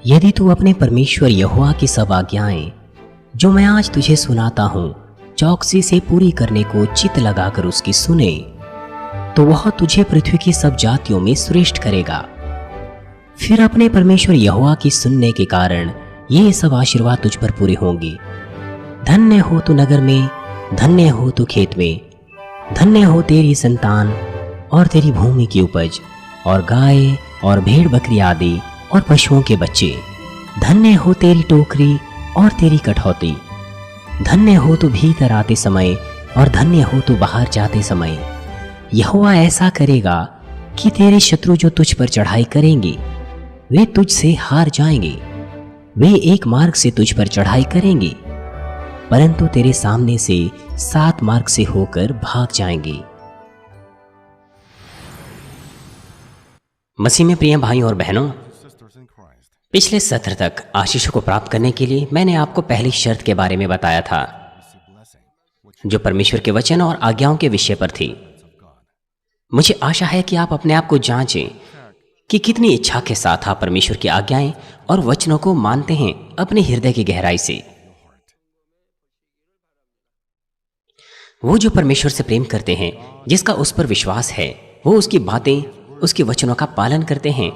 यदि तू अपने परमेश्वर यहोवा की सब आज्ञाएं जो मैं आज तुझे सुनाता हूँ चौकसी से पूरी करने को चित्त लगाकर उसकी सुने, तो वह तुझे पृथ्वी की सब जातियों में श्रेष्ठ करेगा। फिर अपने परमेश्वर यहोवा की सुनने के कारण ये सब आशीर्वाद तुझ पर पूरे होंगे। धन्य हो तू नगर में, धन्य हो तू खेत में, धन्य हो तेरी संतान और तेरी भूमि की उपज, और गाय और भेड़ बकरी आदि और पशुओं के बच्चे। धन्य हो तेरी टोकरी और तेरी कठौती। धन्य हो तू भीतर आते समय और धन्य हो तू बाहर जाते समय। यहोवा ऐसा करेगा कि तेरे शत्रु जो तुझ पर चढ़ाई करेंगे वे तुझ से हार जाएंगे। वे एक मार्ग से तुझ पर चढ़ाई करेंगे, परंतु तेरे सामने से 7 मार्ग से होकर भाग जाएंगे। मसीह में प्रिय भाइयों और बहनों, पिछले सत्र तक आशीषों को प्राप्त करने के लिए मैंने आपको पहली शर्त के बारे में बताया था, जो परमेश्वर के वचन और आज्ञाओं के विषय पर थी। मुझे आशा है कि आप अपने आप को जांचें कि कितनी इच्छा के साथ आप परमेश्वर की आज्ञाएं और वचनों को मानते हैं अपने हृदय की गहराई से। वो जो परमेश्वर से प्रेम करते हैं, जिसका उस पर विश्वास है, वो उसकी बातें, उसके वचनों का पालन करते हैं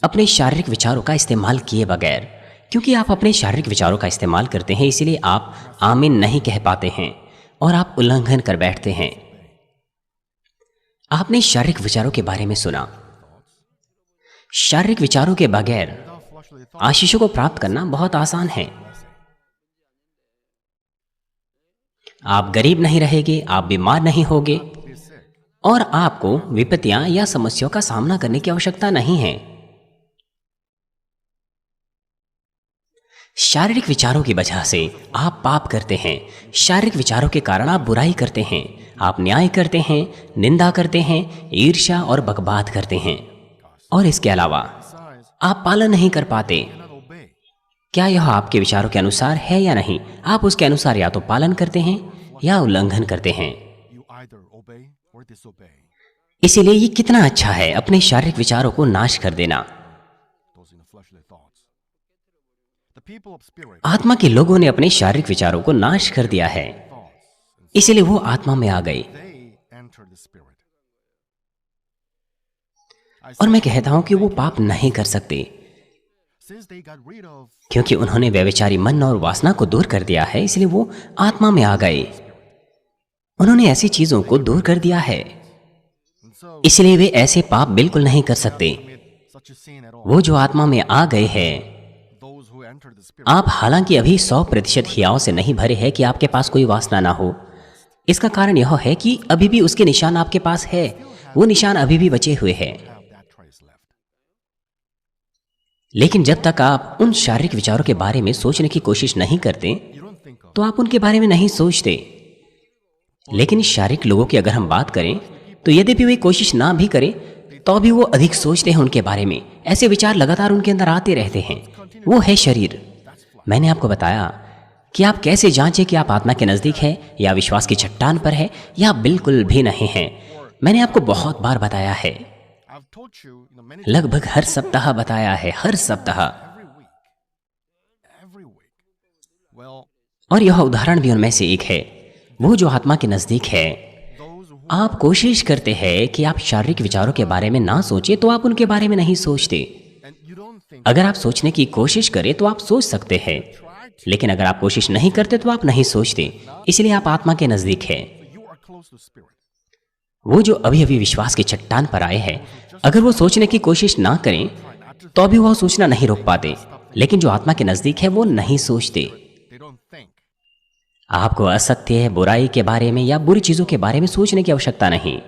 अपने शारीरिक विचारों का इस्तेमाल किए बगैर। क्योंकि आप अपने शारीरिक विचारों का इस्तेमाल करते हैं, इसीलिए आप आमीन नहीं कह पाते हैं और आप उल्लंघन कर बैठते हैं। आपने शारीरिक विचारों के बारे में सुना। शारीरिक विचारों के बगैर आशीषों को प्राप्त करना बहुत आसान है। आप गरीब नहीं रहेंगे, आप बीमार नहीं होगे और आपको विपत्तियां या समस्याओं का सामना करने की आवश्यकता नहीं है। शारीरिक विचारों की वजह से आप पाप करते हैं। शारीरिक विचारों के कारण आप बुराई करते हैं, आप न्याय करते हैं, निंदा करते हैं, ईर्ष्या और बकवाद करते हैं, और इसके अलावा आप पालन नहीं कर पाते। क्या यह आपके विचारों के अनुसार है या नहीं? आप उसके अनुसार या तो पालन करते हैं या उल्लंघन करते हैं। इसीलिए ये कितना अच्छा है अपने शारीरिक विचारों को नाश कर देना। आत्मा के लोगों ने अपने शारीरिक विचारों को नाश कर दिया है, इसलिए वो आत्मा में आ गए। और मैं कहता हूं कि वो पाप नहीं कर सकते, क्योंकि उन्होंने व्यभिचारी मन और वासना को दूर कर दिया है, इसलिए वो आत्मा में आ गए। उन्होंने ऐसी चीजों को दूर कर दिया है, इसलिए वे ऐसे पाप बिल्कुल नहीं कर सकते। वो जो आत्मा में आ गए हैं, आप हालांकि अभी 100% हियाव से नहीं भरे हैं कि आपके पास कोई वासना ना हो। इसका कारण यह है कि अभी भी उसके निशान आपके पास है, वो निशान अभी भी बचे हुए हैं। लेकिन जब तक आप उन शारीरिक विचारों के बारे में सोचने की कोशिश नहीं करते, तो आप उनके बारे में नहीं सोचते। लेकिन शारीरिक लोगों की अगर हम बात करें, तो यद्यपि वे कोशिश ना भी करें, तो भी वो अधिक सोचते हैं उनके बारे में। ऐसे विचार लगातार उनके अंदर आते रहते हैं। वो है शरीर। मैंने आपको बताया कि आप कैसे जांचें कि आप आत्मा के नजदीक है या विश्वास की चट्टान पर है या बिल्कुल भी नहीं है। मैंने आपको बहुत बार बताया है, लगभग हर सप्ताह बताया है, हर सप्ताह। और यह उदाहरण भी उनमें से एक है। वो जो आत्मा के नजदीक है, आप कोशिश करते हैं कि आप शारीरिक विचारों के बारे में ना सोचें, तो आप उनके बारे में नहीं सोचते। अगर आप सोचने की कोशिश करें तो आप सोच सकते हैं, लेकिन अगर आप कोशिश नहीं करते तो आप नहीं सोचते। इसलिए आप आत्मा के नजदीक हैं। वो जो अभी अभी विश्वास की चट्टान पर आए हैं, अगर वो सोचने की कोशिश ना करें तो अभी वो सोचना नहीं रोक पाते। लेकिन जो आत्मा के नजदीक है, वो नहीं सोचते। आपको असत्य, बुराई के बारे में या बुरी चीजों के बारे में सोचने की आवश्यकता नहीं।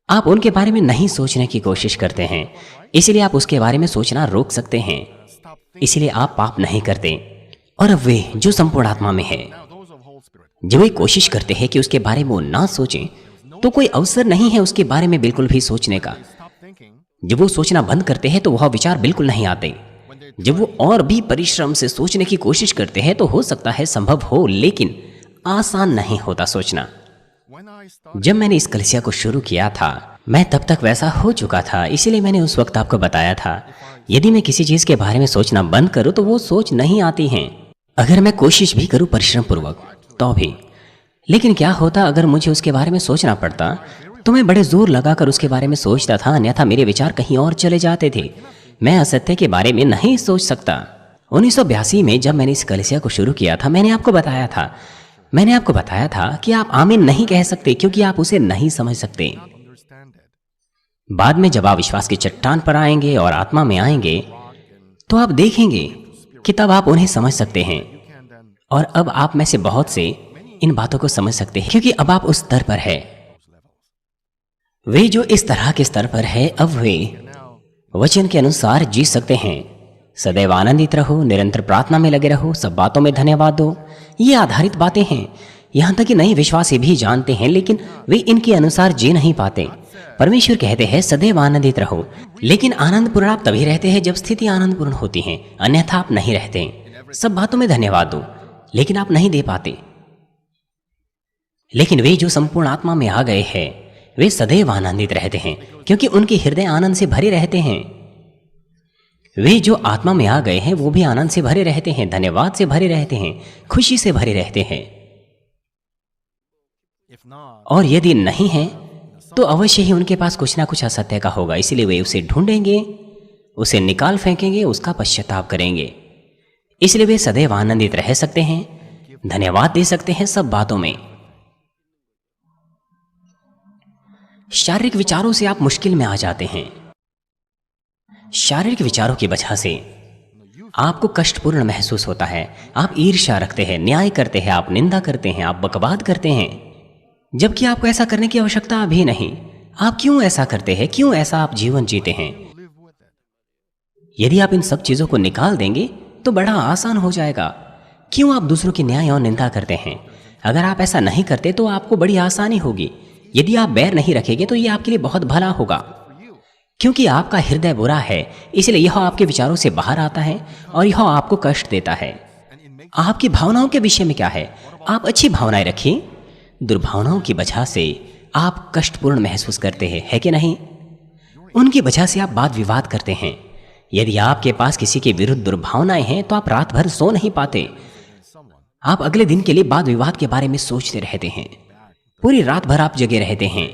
आप उनके बारे में नहीं सोचने की कोशिश करते हैं, इसलिए आप उसके बारे में सोचना रोक सकते हैं। इसलिए आप पाप नहीं करते। और अब वे जो संपूर्ण आत्मा में है, जब वे कोशिश करते हैं कि उसके बारे में वो ना सोचें, तो कोई अवसर नहीं है उसके बारे में बिल्कुल भी सोचने का। जब वो सोचना बंद करते हैं तो वह विचार बिल्कुल नहीं आते। जब वो और भी परिश्रम से सोचने की कोशिश करते हैं तो हो सकता है संभव हो, लेकिन आसान नहीं होता सोचना। जब मैंने इस कलीसिया को शुरू किया था, मैं तब तक वैसा हो चुका था, इसीलिए मैंने उस वक्त आपको बताया था, यदि मैं किसी चीज के बारे में सोचना बंद करूं तो वो सोच नहीं आती है, अगर मैं कोशिश भी करूं परिश्रम पूर्वक तो भी। लेकिन क्या होता अगर मुझे उसके बारे में सोचना पड़ता, तो मैं बड़े जोर लगाकर उसके बारे में सोचता था, अन्यथा मेरे विचार कहीं और चले जाते थे। मैं असत्य के बारे में नहीं सोच सकता। 1982 में जब मैंने इस कलीसिया को शुरू किया था, मैंने आपको बताया था कि आप आमीन नहीं कह सकते क्योंकि आप उसे नहीं समझ सकते। बाद में जब आप विश्वास की चट्टान पर आएंगे और आत्मा में आएंगे तो आप देखेंगे कि तब आप उन्हें समझ सकते हैं। और अब आप में से बहुत से इन बातों को समझ सकते हैं क्योंकि अब आप उस स्तर पर है। वे जो इस तरह के स्तर पर है, अब वे वचन के अनुसार जी सकते हैं। सदैव आनंदित रहो, निरंतर प्रार्थना में लगे रहो, सब बातों में धन्यवाद दो। ये आधारित बातें हैं, यहां तक कि नए विश्वासी भी जानते हैं, लेकिन वे इनके अनुसार जी नहीं पाते। परमेश्वर कहते हैं सदैव आनंदित रहो, लेकिन आनंदपूर्ण आप तभी रहते हैं जब स्थिति आनंदपूर्ण होती है, अन्यथा आप नहीं रहते। सब बातों में धन्यवाद दो, लेकिन आप नहीं दे पाते। लेकिन वे जो संपूर्ण आत्मा में आ गए हैं, वे सदैव आनंदित रहते हैं क्योंकि उनके हृदय आनंद से भरे रहते हैं। वे जो आत्मा में आ गए हैं वो भी आनंद से भरे रहते हैं, धन्यवाद से भरे रहते हैं, खुशी से भरे रहते हैं। और यदि नहीं है तो अवश्य ही उनके पास कुछ ना कुछ असत्य का होगा, इसलिए वे उसे ढूंढेंगे, उसे निकाल फेंकेंगे, उसका पश्चाताप करेंगे। इसलिए वे सदैव आनंदित रह सकते हैं, धन्यवाद दे सकते हैं सब बातों में। शारीरिक विचारों से आप मुश्किल में आ जाते हैं। शारीरिक विचारों की वजह से आपको कष्टपूर्ण महसूस होता है। आप ईर्ष्या रखते हैं, न्याय करते हैं, आप निंदा करते हैं, आप बकवाद करते हैं, जबकि आपको ऐसा करने की आवश्यकता भी नहीं। आप क्यों ऐसा करते हैं? क्यों ऐसा आप जीवन जीते हैं? यदि आप इन सब चीजों को निकाल देंगे तो बड़ा आसान हो जाएगा। क्यों आप दूसरों की न्याय और निंदा करते हैं? अगर आप ऐसा नहीं करते तो आपको बड़ी आसानी होगी। यदि आप बैर नहीं रखेंगे तो यह आपके लिए बहुत भला होगा, क्योंकि आपका हृदय बुरा है, इसलिए यह आपके विचारों से बाहर आता है और यह आपको कष्ट देता है। आपकी भावनाओं के विषय में क्या है? आप अच्छी भावनाएं रखिए। दुर्भावनाओं की वजह से आप कष्टपूर्ण महसूस करते हैं, है कि नहीं? उनकी वजह से आप वाद विवाद करते हैं। यदि आपके पास किसी के विरुद्ध दुर्भावनाएं हैं तो आप रात भर सो नहीं पाते। आप अगले दिन के लिए वाद विवाद के बारे में सोचते रहते हैं, पूरी रात भर आप जगे रहते हैं।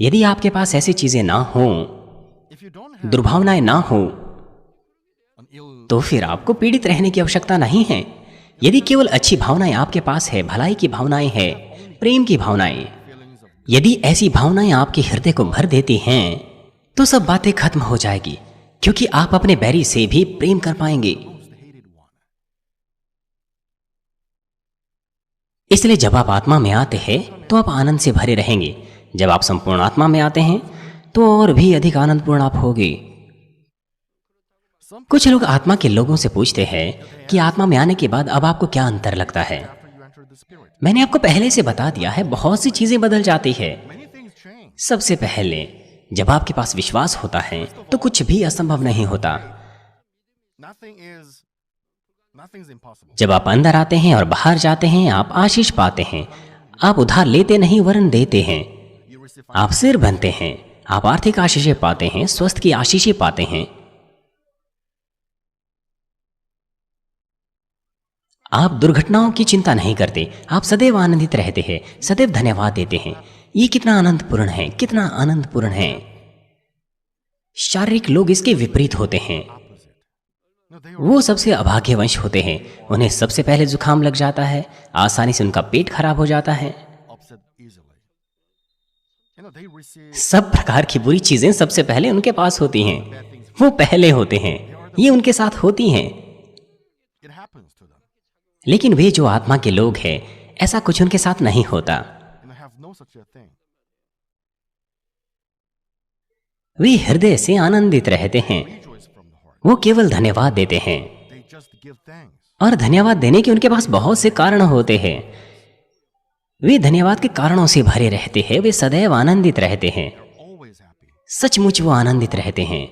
यदि आपके पास ऐसी चीजें ना हो, दुर्भावनाएं ना हो, तो फिर आपको पीड़ित रहने की आवश्यकता नहीं है। यदि केवल अच्छी भावनाएं आपके पास है, भलाई की भावनाएं है, प्रेम की भावनाएं, यदि ऐसी भावनाएं आपके हृदय को भर देती हैं तो सब बातें खत्म हो जाएगी, क्योंकि आप अपने बैरी से भी प्रेम कर पाएंगे। इसलिए जब आप आत्मा में आते हैं तो आप आनंद से भरे रहेंगे। जब आप संपूर्ण आत्मा में आते हैं तो और भी अधिक आनंदपूर्ण आप होंगे। कुछ लोग आत्मा के लोगों से पूछते हैं कि आत्मा में आने के बाद अब आपको क्या अंतर लगता है। मैंने आपको पहले से बता दिया है, बहुत सी चीजें बदल जाती है। सबसे पहले जब आपके पास विश्वास होता है तो कुछ भी असंभव नहीं होता। जब आप अंदर आते हैं और बाहर जाते हैं, आप आशीष पाते हैं। आप उधार लेते नहीं वरन देते हैं। आप सिर बनते हैं, आप आर्थिक आशीषें पाते हैं, स्वास्थ्य की आशीषें पाते हैं। आप दुर्घटनाओं की चिंता नहीं करते, आप सदैव आनंदित रहते हैं, सदैव धन्यवाद देते हैं। ये कितना आनंदपूर्ण है, कितना आनंदपूर्ण है। शारीरिक लोग इसके विपरीत होते हैं। वो सबसे अभाग्यवंश होते हैं। उन्हें सबसे पहले जुकाम लग जाता है, आसानी से उनका पेट खराब हो जाता है। सब प्रकार की बुरी चीजें सबसे पहले उनके पास होती हैं। वो पहले होते हैं, ये उनके साथ होती हैं। लेकिन वे जो आत्मा के लोग हैं, ऐसा कुछ उनके साथ नहीं होता। वे हृदय से आनंदित रहते हैं। वो केवल धन्यवाद देते हैं, और धन्यवाद देने के उनके पास बहुत से कारण होते हैं। वे धन्यवाद के कारणों से भरे रहते हैं। वे सदैव आनंदित रहते हैं, सचमुच वो आनंदित रहते हैं।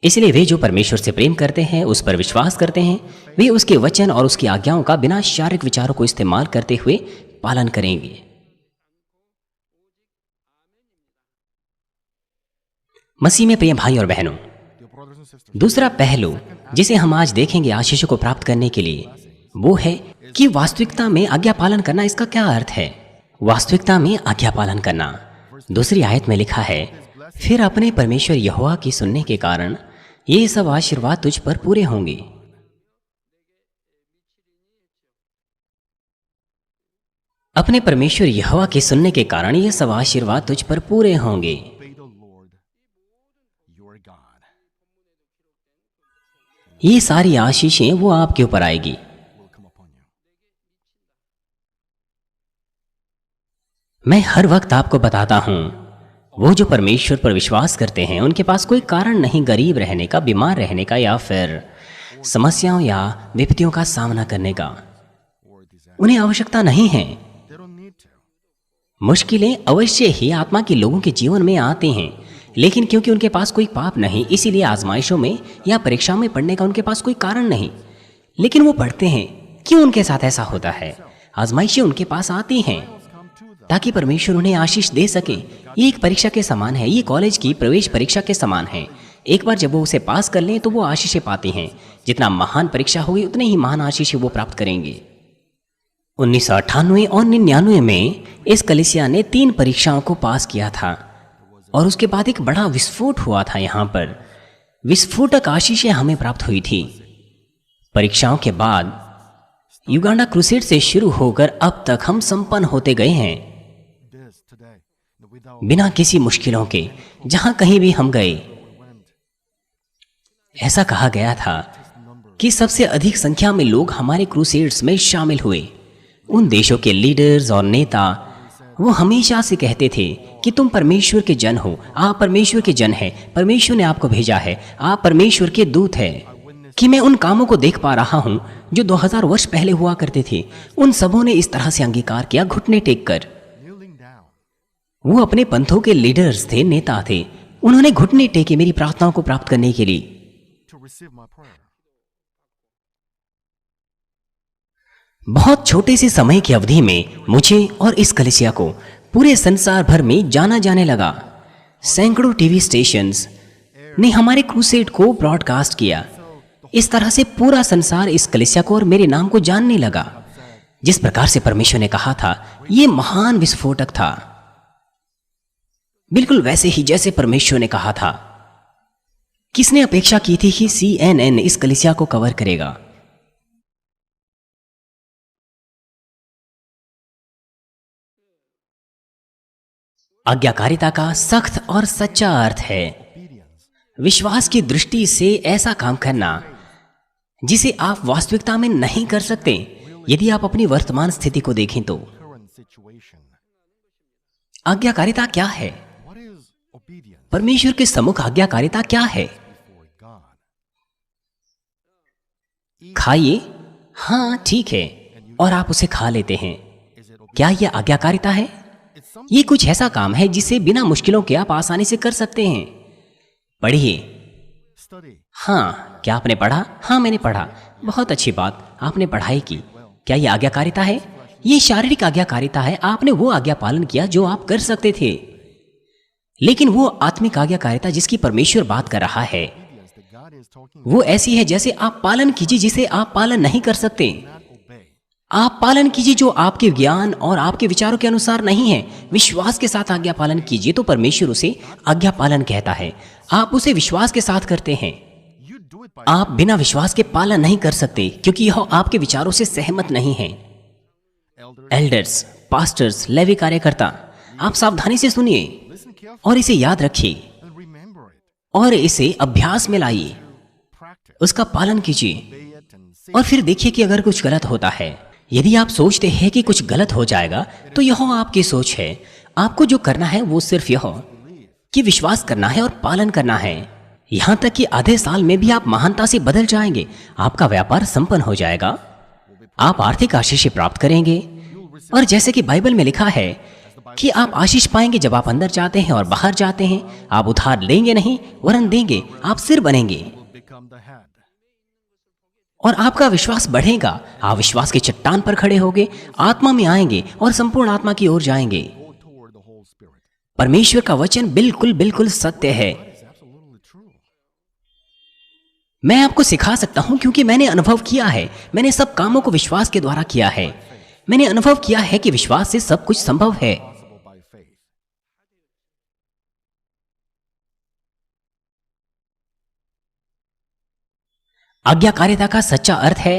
इसलिए वे जो परमेश्वर से प्रेम करते हैं, उस पर विश्वास करते हैं, वे उसके वचन और उसकी आज्ञाओं का बिना शारीरिक विचारों को इस्तेमाल करते हुए पालन करेंगे। मसीह में प्रिय भाई और बहनों, दूसरा पहलू जिसे हम आज देखेंगे आशीषों को प्राप्त करने के लिए, वो है कि वास्तविकता में आज्ञा पालन करना। इसका क्या अर्थ है? वास्तविकता में आज्ञा पालन करना। दूसरी आयत में लिखा है, फिर अपने परमेश्वर यहोवा की सुनने के कारण ये सब आशीर्वाद तुझ पर पूरे होंगे। अपने परमेश्वर यहोवा के सुनने के कारण ये सब आशीर्वाद तुझ पर पूरे होंगे। ये सारी आशीषें वो आपके ऊपर आएगी। मैं हर वक्त आपको बताता हूं, वो जो परमेश्वर पर विश्वास करते हैं उनके पास कोई कारण नहीं गरीब रहने का, बीमार रहने का, या फिर समस्याओं या विपत्तियों का सामना करने का। उन्हें आवश्यकता नहीं है। मुश्किलें अवश्य ही आत्मा के लोगों के जीवन में आती हैं, लेकिन क्योंकि उनके पास कोई पाप नहीं, इसीलिए आजमाइशों में या परीक्षा में पढ़ने का उनके पास कोई कारण नहीं। लेकिन वो पढ़ते हैं। क्यों उनके साथ ऐसा होता है? आजमाइशें उनके पास आती हैं ताकि परमेश्वर उन्हें आशीष दे सके। ये एक परीक्षा के समान है। ये कॉलेज की प्रवेश परीक्षा के समान है। एक बार जब वो उसे पास कर लें तो वो आशीषें पाते हैं। जितना महान परीक्षा होगी उतने ही महान आशीषें वो प्राप्त करेंगे। 1998 और 99 में इस कलीसिया ने 3 परीक्षाओं को पास किया था और उसके बाद एक बड़ा विस्फोट हुआ था। यहाँ पर विस्फोटक आशीषें हमें प्राप्त हुई थी। परीक्षाओं के बाद युगांडा क्रूसेड से शुरू होकर अब तक हम संपन्न होते गए हैं, बिना किसी मुश्किलों के। जहां कहीं भी हम गए, ऐसा कहा गया था कि सबसे अधिक संख्या में लोग हमारे क्रूसेड्स में शामिल हुए। उन देशों के लीडर्स और नेता वो हमेशा से कहते थे कि तुम परमेश्वर के जन हो, आप परमेश्वर के जन हैं, परमेश्वर ने आपको भेजा है, आप परमेश्वर के दूत हैं। कि मैं उन कामों को देख पा रहा हूं जो 2000 वर्ष पहले हुआ करते थे। उन सबों ने इस तरह से अंगीकार किया, घुटने टेक कर। वो अपने पंथों के लीडर्स थे, नेता थे। उन्होंने घुटने टेके मेरी प्रार्थनाओं को प्राप्त करने के लिए। बहुत छोटे से समय की अवधि में मुझे और इस कलीसिया को पूरे संसार भर में जाना जाने लगा। सैकड़ों टीवी स्टेशंस ने हमारे क्रूसेड को ब्रॉडकास्ट किया। इस तरह से पूरा संसार इस कलीसिया को और मेरे नाम को जानने लगा। जिस प्रकार से परमेश्वर ने कहा था, यह महान विस्फोटक था, बिल्कुल वैसे ही जैसे परमेश्वर ने कहा था। किसने अपेक्षा की थी कि CNN इस कलीसिया को कवर करेगा? आज्ञाकारिता का सख्त और सच्चा अर्थ है विश्वास की दृष्टि से ऐसा काम करना जिसे आप वास्तविकता में नहीं कर सकते। यदि आप अपनी वर्तमान स्थिति को देखें तो आज्ञाकारिता क्या है? परमेश्वर के सम्मुख आज्ञाकारिता क्या है? खाइए, हाँ ठीक है, और आप उसे खा लेते हैं। क्या यह आज्ञाकारिता है? ये कुछ ऐसा काम है जिसे बिना मुश्किलों के आप आसानी से कर सकते हैं। पढ़िए। हाँ, क्या आपने पढ़ा? हाँ, मैंने पढ़ा। बहुत अच्छी बात, आपने पढ़ाई की। क्या यह आज्ञाकारिता है? ये शारीरिक आज्ञाकारिता है। आपने वो आज्ञा पालन किया जो आप कर सकते थे। लेकिन वो आत्मिक आज्ञाकारिता जिसकी परमेश्वर बात कर रहा है, वो ऐसी है जैसे आप पालन कीजिए जिसे आप पालन नहीं कर सकते। आप पालन कीजिए जो आपके ज्ञान और आपके विचारों के अनुसार नहीं है। विश्वास के साथ आज्ञा पालन कीजिए तो परमेश्वर उसे आज्ञा पालन कहता है। आप उसे विश्वास के साथ करते हैं। आप बिना विश्वास के पालन नहीं कर सकते क्योंकि यह आपके विचारों से सहमत नहीं है। एल्डर्स, पास्टर्स, लेवी कार्यकर्ता, आप सावधानी से सुनिए और इसे याद रखिए और इसे अभ्यास में लाइए। उसका पालन कीजिए और फिर देखिए कि अगर कुछ गलत होता है। यदि आप सोचते हैं कि कुछ गलत हो जाएगा तो यह आपकी सोच है। आपको जो करना है वो सिर्फ यह कि विश्वास करना है और पालन करना है। यहां तक कि आधे साल में भी आप महानता से बदल जाएंगे। आपका व्यापार संपन्न हो जाएगा। आप आर्थिक आशीष प्राप्त करेंगे। और जैसे कि बाइबल में लिखा है कि आप आशीष पाएंगे जब आप अंदर जाते हैं और बाहर जाते हैं। आप उधार लेंगे नहीं वरन देंगे। आप सिर बनेंगे और आपका विश्वास बढ़ेगा। आप विश्वास की चट्टान पर खड़े होंगे, आत्मा में आएंगे और संपूर्ण आत्मा की ओर जाएंगे। परमेश्वर का वचन बिल्कुल बिल्कुल सत्य है। मैं आपको सिखा सकता हूं क्योंकि मैंने अनुभव किया है। मैंने सब कामों को विश्वास के द्वारा किया है। मैंने अनुभव किया है कि विश्वास से सब कुछ संभव है। आज्ञाकारिता का सच्चा अर्थ है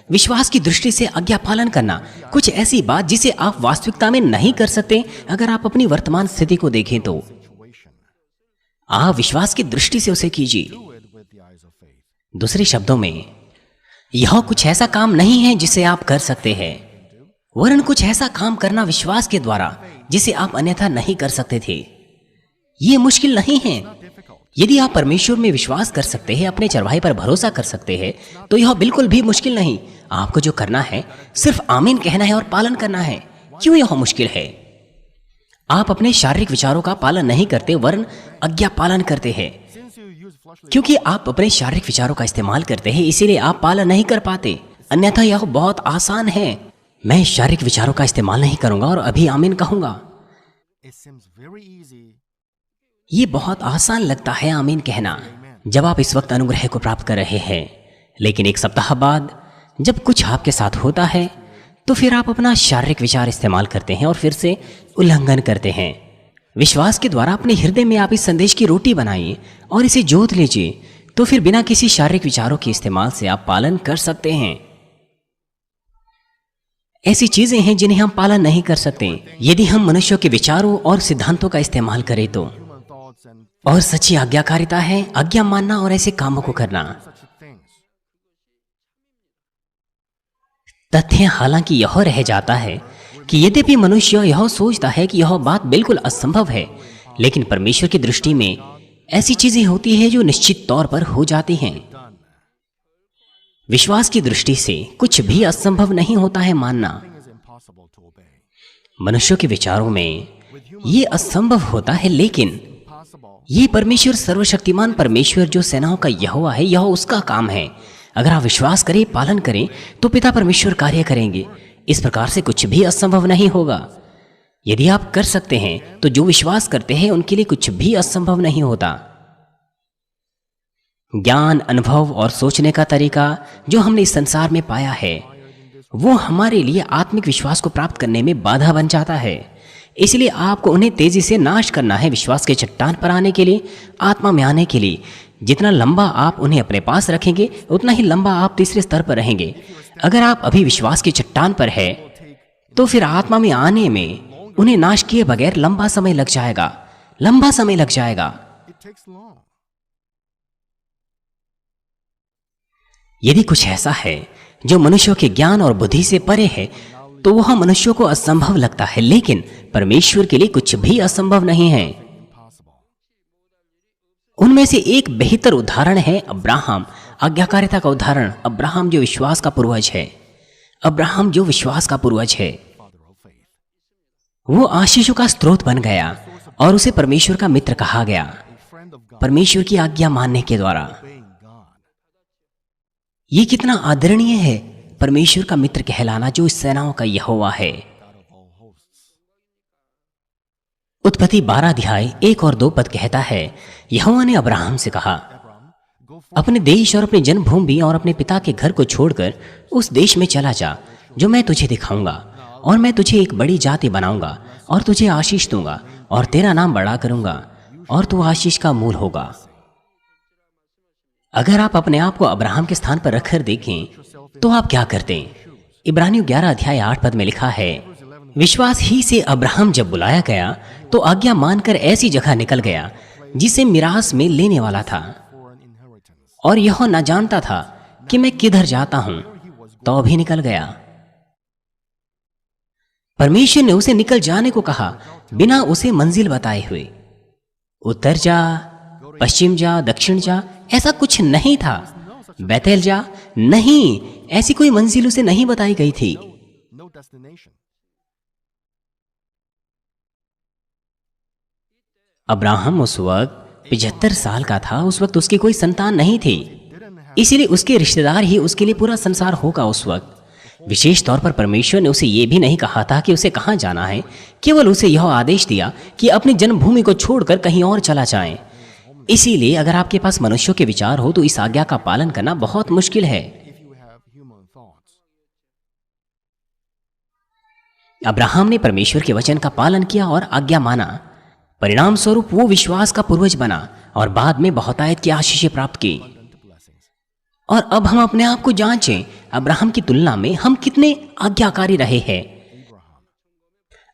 विश्वास की दृष्टि से आज्ञा पालन करना, कुछ ऐसी बात जिसे आप वास्तविकता में नहीं कर सकते। अगर आप अपनी वर्तमान स्थिति को देखें तो आप विश्वास की दृष्टि से उसे कीजिए। दूसरे शब्दों में, यह कुछ ऐसा काम नहीं है जिसे आप कर सकते हैं, वरन कुछ ऐसा काम करना विश्वास के द्वारा जिसे आप अन्यथा नहीं कर सकते थे। यह मुश्किल नहीं है। यदि आप परमेश्वर में विश्वास कर सकते हैं, अपने चरवाहे पर भरोसा कर सकते हैं, तो यह बिल्कुल भी मुश्किल नहीं। आपको जो करना है सिर्फ आमीन कहना है और पालन करना है। क्यों यह मुश्किल है? आप अपने शारीरिक विचारों का पालन नहीं करते, वरन आज्ञा पालन करते हैं। क्योंकि आप अपने शारीरिक विचारों का इस्तेमाल करते हैं, इसीलिए आप पालन नहीं कर पाते। अन्यथा यह बहुत आसान है। मैं शारीरिक विचारों का इस्तेमाल नहीं करूंगा और अभी आमीन कहूंगा। ये बहुत आसान लगता है आमीन कहना जब आप इस वक्त अनुग्रह को प्राप्त कर रहे हैं, लेकिन एक सप्ताह बाद जब कुछ आपके साथ होता है तो फिर आप अपना शारीरिक विचार इस्तेमाल करते हैं और फिर से उल्लंघन करते हैं। विश्वास के द्वारा अपने हृदय में आप इस संदेश की रोटी बनाइए और इसे जोत लीजिए, तो फिर बिना किसी शारीरिक विचारों के इस्तेमाल से आप पालन कर सकते हैं। ऐसी चीजें हैं जिन्हें हम पालन नहीं कर सकते यदि हम मनुष्यों के विचारों और सिद्धांतों का इस्तेमाल करें तो। और सच्ची आज्ञाकारिता है आज्ञा मानना और ऐसे कामों को करना। तथ्य हालांकि यह रह जाता है कि यद्यपि मनुष्य यह सोचता है कि यह बात बिल्कुल असंभव है, लेकिन परमेश्वर की दृष्टि में ऐसी चीजें होती हैं जो निश्चित तौर पर हो जाती हैं। विश्वास की दृष्टि से कुछ भी असंभव नहीं होता है मानना। मनुष्यों के विचारों में ये असंभव होता है, लेकिन ये परमेश्वर, सर्वशक्तिमान परमेश्वर जो सेनाओं का यहोवा है, यह उसका काम है। अगर आप विश्वास करें, पालन करें, तो पिता परमेश्वर कार्य करेंगे। इस प्रकार से कुछ भी असंभव नहीं होगा। यदि आप कर सकते हैं तो जो विश्वास करते हैं उनके लिए कुछ भी असंभव नहीं होता। ज्ञान, अनुभव और सोचने का तरीका जो हमने इस संसार में पाया है, वो हमारे लिए आत्मिक विश्वास को प्राप्त करने में बाधा बन जाता है। इसलिए आपको उन्हें तेजी से नाश करना है। विश्वास के चट्टान पर आने के लिए, आत्मा में आने के लिए जितना लंबा आप उन्हें अपने पास रखेंगे, उतना ही लंबा आप तीसरे स्तर पर रहेंगे। अगर आप अभी विश्वास की चट्टान पर है, तो फिर आत्मा में आने में उन्हें नाश किए बगैर लंबा समय लग जाएगा, लंबा समय लग जाएगा। यदि कुछ ऐसा है जो मनुष्यों के ज्ञान और बुद्धि से परे है, तो वह मनुष्यों को असंभव लगता है, लेकिन परमेश्वर के लिए कुछ भी असंभव नहीं है। उनमें से एक बेहतर उदाहरण है अब्राहम, आज्ञाकारिता का उदाहरण। अब्राहम जो विश्वास का पूर्वज है, अब्राहम जो विश्वास का पूर्वज है, वो आशीषों का स्रोत बन गया और उसे परमेश्वर का मित्र कहा गया, परमेश्वर की आज्ञा मानने के द्वारा। ये कितना आदरणीय है, परमेश्वर का मित्र कहलाना जो इस सेनाओं का यहोवा है। उत्पत्ति 12 अध्याय 1 और 2 पद कहता है, यहोवा ने अब्राहम से कहा, अपने देश और अपनी जन्मभूमि और अपने पिता के घर को छोड़कर उस देश में चला जा जो मैं तुझे दिखाऊंगा, और मैं तुझे एक बड़ी जाति बनाऊंगा और तुझे आशीष दूंगा और तेरा नाम बड़ा करूंगा और तू आशीष का मूल होगा। अगर आप अपने आप को अब्राहम के स्थान पर रखकर देखें तो आप क्या करते? इब्रानियों 11 अध्याय 8 पद में लिखा है, विश्वास ही से अब्राहम जब बुलाया गया तो आज्ञा मानकर ऐसी जगह निकल गया जिसे मिरास में लेने वाला था, और यह न जानता था कि मैं किधर जाता हूं, तो भी निकल गया। परमेश्वर ने उसे निकल जाने को कहा बिना उसे मंजिल बताए हुए। उत्तर जा, पश्चिम जा, दक्षिण जा, ऐसा कुछ नहीं था। बैतल जा, नहीं, ऐसी कोई मंजिल उसे नहीं बताई गई थी। अब्राहम उस वक्त 75 साल का था। उस वक्त उसकी कोई संतान नहीं थी, इसीलिए उसके रिश्तेदार ही उसके लिए पूरा संसार होगा उस वक्त। विशेष तौर पर परमेश्वर ने उसे यह भी नहीं कहा था कि उसे कहां जाना है, केवल उसे यह आदेश दिया कि अपनी जन्मभूमि को छोड़कर कहीं और चला जाए। इसीलिए अगर आपके पास मनुष्यों के विचार हो तो इस आज्ञा का पालन करना बहुत मुश्किल है। अब्राहम ने परमेश्वर के वचन का पालन किया और आज्ञा माना। परिणाम स्वरूप वो विश्वास का पूर्वज बना और बाद में बहुतायत की आशीषें प्राप्त की। और अब हम अपने आप को जांचें, अब्राहम की तुलना में हम कितने आज्ञाकारी रहे हैं।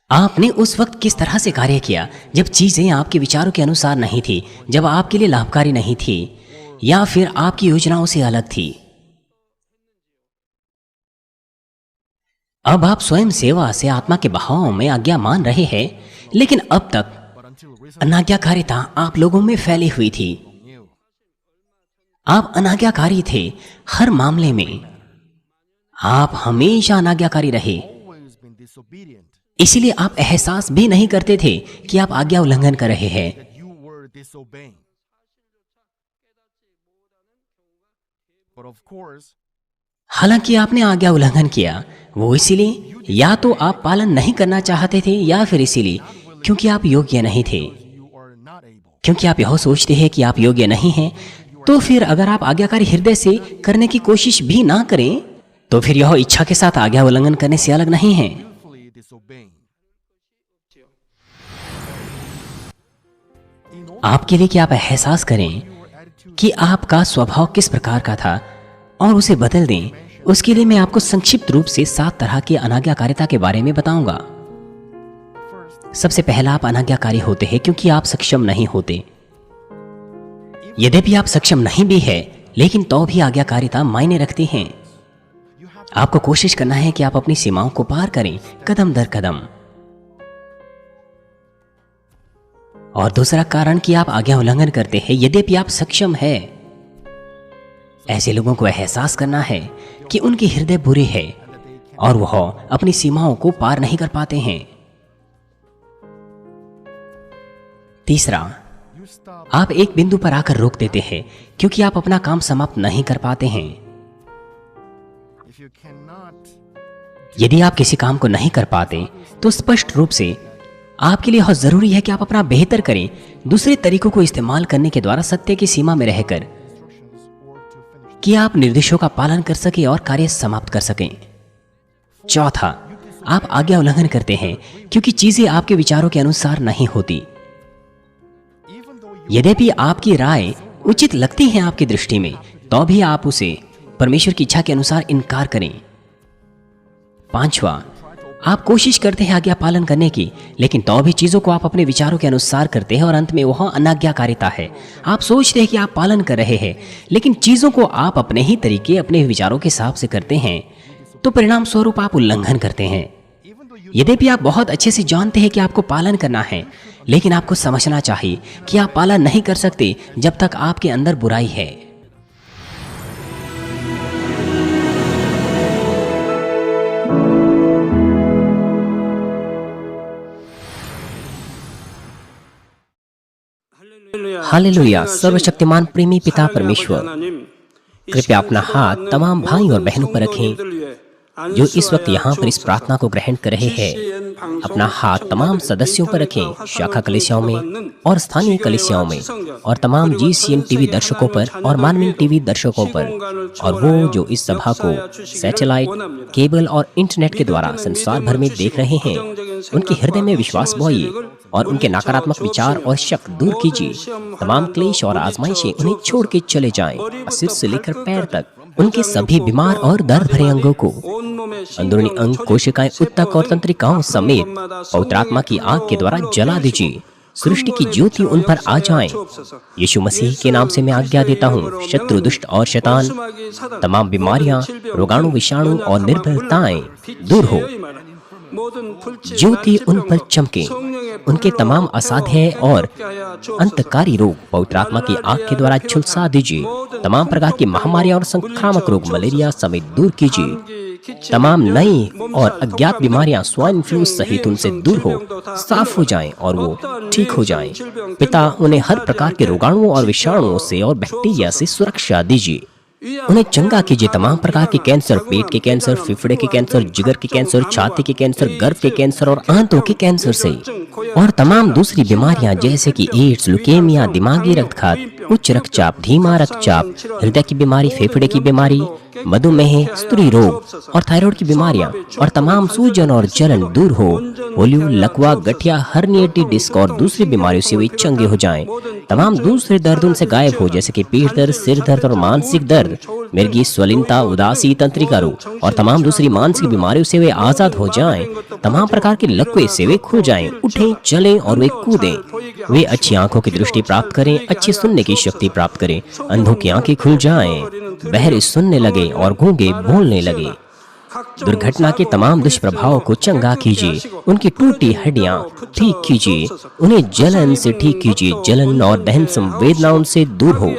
आपने उस वक्त किस तरह से कार्य किया जब चीजें आपके विचारों के अनुसार नहीं थी, जब आपके लिए लाभकारी नहीं थी या फिर आपकी योजनाओं से अलग थी। अब आप स्वयं सेवा से आत्मा के बहाव में आज्ञा मान रहे हैं, लेकिन अब तक अनाज्ञाकारिता आप लोगों में फैली हुई थी। आप अनाज्ञाकारी थे हर मामले में। आप हमेशा अनाज्ञाकारी रहे, इसीलिए आप एहसास भी नहीं करते थे कि आप आज्ञा उल्लंघन कर रहे हैं। हालांकि आपने आज्ञा उल्लंघन किया, वो इसीलिए या तो आप पालन नहीं करना चाहते थे या फिर इसीलिए क्योंकि आप योग्य नहीं थे। क्योंकि आप यह सोचते हैं कि आप योग्य नहीं हैं, तो फिर अगर आप आज्ञाकारी हृदय से करने की कोशिश भी ना करें तो फिर यह इच्छा के साथ आज्ञा उल्लंघन करने से अलग नहीं है। आपके लिए कि आप एहसास करें कि आपका स्वभाव किस प्रकार का था और उसे बदल दें, उसके लिए मैं आपको संक्षिप्त रूप से 7 तरह की अनाज्ञाकारिता के बारे में बताऊंगा। सबसे पहला, आप अनाज्ञाकारी होते हैं क्योंकि आप सक्षम नहीं होते। यद्यपि आप सक्षम नहीं भी है, लेकिन तो भी आज्ञाकारिता मायने रखती है। आपको कोशिश करना है कि आप अपनी सीमाओं को पार करें कदम दर कदम। और दूसरा कारण कि आप आज्ञा उल्लंघन करते हैं यद्यपि आप सक्षम है। ऐसे लोगों को एहसास करना है कि उनके हृदय बुरे हैं और वह अपनी सीमाओं को पार नहीं कर पाते हैं। तीसरा, आप एक बिंदु पर आकर रोक देते हैं क्योंकि आप अपना काम समाप्त नहीं कर पाते हैं। यदि आप किसी काम को नहीं कर पाते तो स्पष्ट रूप से आपके लिए बहुत जरूरी है कि आप अपना बेहतर करें, दूसरे तरीकों को इस्तेमाल करने के द्वारा सत्य की सीमा में रहकर, कि आप निर्देशों का पालन कर सके और कार्य समाप्त कर सकें। चौथा, आप आज्ञा उल्लंघन करते हैं क्योंकि चीजें आपके विचारों के अनुसार नहीं होती। यद्यपि आपकी राय उचित लगती है आपकी दृष्टि में, तो भी आप उसे परमेश्वर की इच्छा के अनुसार इनकार करें। पांचवा, आप कोशिश करते हैं आज्ञा पालन करने की, लेकिन तो भी चीजों को आप अपने विचारों के अनुसार करते हैं और अंत में वह अनाज्ञाकारिता है। आप सोचते हैं कि आप पालन कर रहे हैं, लेकिन चीजों को आप अपने ही तरीके, अपने विचारों के हिसाब से करते हैं, तो परिणाम स्वरूप आप उल्लंघन करते हैं। यद्यपि आप बहुत अच्छे से जानते हैं कि आपको पालन करना है, लेकिन आपको समझना चाहिए कि आप पालन नहीं कर सकते जब तक आपके अंदर बुराई है। हालेलुया। सर्वशक्तिमान प्रेमी पिता परमेश्वर, कृपया अपना हाथ तमाम भाई और बहनों पर रखें जो इस वक्त यहाँ पर इस प्रार्थना को ग्रहण कर रहे हैं। अपना हाथ तमाम सदस्यों पर रखें, शाखा कलीसियाओं में और स्थानीय कलीसियाओं में, और तमाम GCN टीवी दर्शकों पर और मानवीय टीवी दर्शकों पर, और वो जो इस सभा को सैटेलाइट, केबल और इंटरनेट के द्वारा संसार भर में देख रहे हैं, उनके हृदय में विश्वास बोइए और उनके नकारात्मक विचार और शक दूर कीजिए। तमाम क्लेश और आजमाइशें उन्हें छोड़ के चले जाएं। सिर से लेकर पैर तक उनके सभी बीमार और दर्द भरे अंगों को, अंदरूनी अंग, कोशिकाएं, ऊतक और तंत्रिकाओं समेत पवित्र आत्मा की आग के द्वारा जला दीजिए। सृष्टि की ज्योति उन पर आ जाए। यीशु मसीह के नाम से मैं आज्ञा देता हूँ, शत्रु, दुष्ट और शैतान, तमाम बीमारियां, रोगाणु, विषाणु और निर्बलताएं दूर हो। ज्योति उन पर चमके। उनके तमाम असाध्य और अंतकारी रोग पवित्र आत्मा की आग के द्वारा झुलसा दीजिए। तमाम प्रकार की महामारियां और संक्रामक रोग, मलेरिया समेत दूर कीजिए। तमाम नई और अज्ञात बीमारियां स्वाइन फ्लू सहित उनसे दूर हो, साफ हो जाएं और वो ठीक हो जाएं। पिता, उन्हें हर प्रकार के रोगाणुओं और विषाणुओं से और बैक्टीरिया से सुरक्षा दीजिए। उन्हें चंगा कीजिए तमाम प्रकार के कैंसर, पेट के कैंसर, फेफड़े के कैंसर, जिगर के कैंसर, छाती के कैंसर, गर्भ के कैंसर और आंतों के कैंसर से, और तमाम दूसरी बीमारियां जैसे कि एड्स, ल्यूकेमिया, दिमागी रक्तघात, उच्च रक्तचाप, धीमा रक्तचाप, हृदय की बीमारी, फेफड़े की बीमारी, मधुमेह, स्त्री रोग और थायराइड की बीमारियां और तमाम सूजन और जलन दूर हो। पोलियो, लकवा, गठिया, हर्निएटी डिस्क और दूसरी बीमारियों से वे चंगे हो जाएं। तमाम दूसरे दर्द उनसे गायब हो, जैसे कि पेट दर्द, सिर दर्द और मानसिक दर्द, मिर्गी, स्वलिनता, उदासी, तंत्रिका रोग और तमाम दूसरी मानसिक बीमारियों से वे आजाद हो जाएं। तमाम प्रकार के लकवे से वे खो जाएं, उठें, चलें और वे कूदें। वे अच्छी आंखों की दृष्टि प्राप्त करें, अच्छे सुनने की शक्ति प्राप्त करें, अंधों की आंखें खुल जाएं, बहरे सुनने लगे और गूंगे बोलने लगे। दुर्घटना के तमाम दुष्प्रभावों को चंगा कीजिए, उनकी टूटी हड्डियां ठीक कीजिए, उन्हें जलन से ठीक कीजिए, जलन और दहन संवेदनाओं से दूर हो।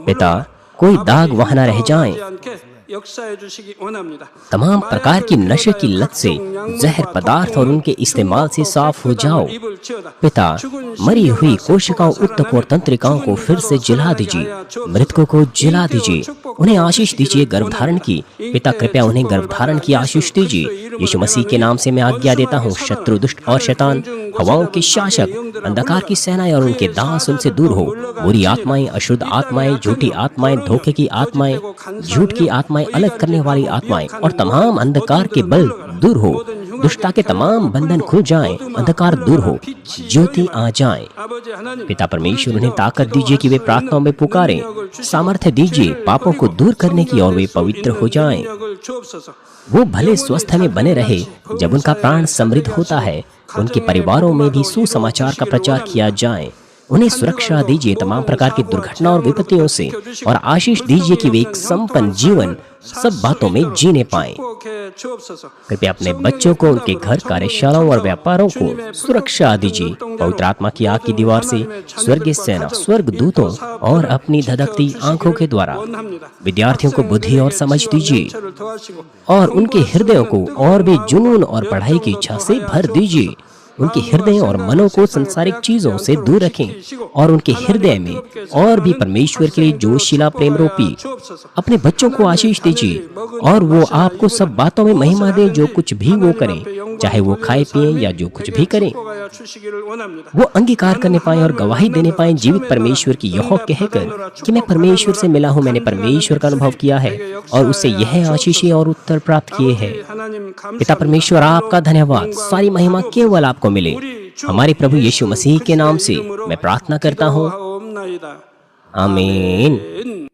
पिता, कोई दाग वहां न रह जाएं। तमाम प्रकार की नशे की लत से, जहर पदार्थ और उनके इस्तेमाल से साफ हो जाओ। पिता, मरी हुई कोशिकाओं, ऊतकों और तंत्रिकाओं को फिर से जला दीजिए, मृतकों को जला दीजिए, उन्हें आशीष दीजिए गर्भधारण की। पिता, कृपया उन्हें गर्भधारण की आशीष दीजिए। यीशु मसीह के नाम से मैं आज्ञा देता हूँ, शत्रु, दुष्ट और शैतान, हवाओं के शासक, अंधकार की सेनाएं और उनके दास उनसे दूर हो। बुरी आत्माएं, अशुद्ध आत्माएं, झूठी आत्माएं, धोखे की आत्माएं, झूठ की आत्माएं, अलग करने वाली आत्माएं और तमाम अंधकार के बल दूर हो। दुष्टता के तमाम बंधन खुल जाएं, अंधकार दूर हो, ज्योति आ जाए। पिता परमेश्वर, उन्हें ताकत दीजिए कि वे प्रार्थनाओं में पुकारें, सामर्थ्य दीजिए पापों को दूर करने की और वे पवित्र हो जाएं। वो भले स्वस्थ में बने रहे जब उनका प्राण समृद्ध होता है। उनके परिवारों में भी सुसमाचार का प्रचार किया जाए। उन्हें सुरक्षा दीजिए तमाम प्रकार की दुर्घटना और विपत्तियों से, और आशीष दीजिए कि वे एक संपन्न जीवन सब बातों में जीने पाएं। कृपया अपने बच्चों को उनके घर, कार्यशालाओं और व्यापारों को सुरक्षा दीजिए। पवित्र आत्मा की आग की दीवार से, स्वर्गीय सेना, स्वर्ग दूतों और अपनी धधकती आंखों के द्वारा विद्यार्थियों को बुद्धि और समझ दीजिए, और उनके हृदयों को और भी जुनून और पढ़ाई की इच्छा से भर दीजिए। उनके हृदय और मनों को संसारिक चीजों से दूर रखें, और उनके हृदय में और भी परमेश्वर के लिए जोशीला प्रेम रोपी। अपने बच्चों को आशीष दीजिए, और वो आपको सब बातों में महिमा दें। जो कुछ भी वो करें, चाहे वो खाए पिए या जो कुछ भी करें, वो अंगीकार करने पाए और गवाही देने पाए जीवित परमेश्वर की, यह कहकर कि मैं परमेश्वर से मिला हूँ, मैंने परमेश्वर का अनुभव किया है और उससे यह आशीषें और उत्तर प्राप्त किए हैं। पिता परमेश्वर, आपका धन्यवाद। सारी महिमा केवल आपको मिले। हमारे प्रभु यीशु मसीह के नाम से मैं प्रार्थना करता हूँ, आमीन।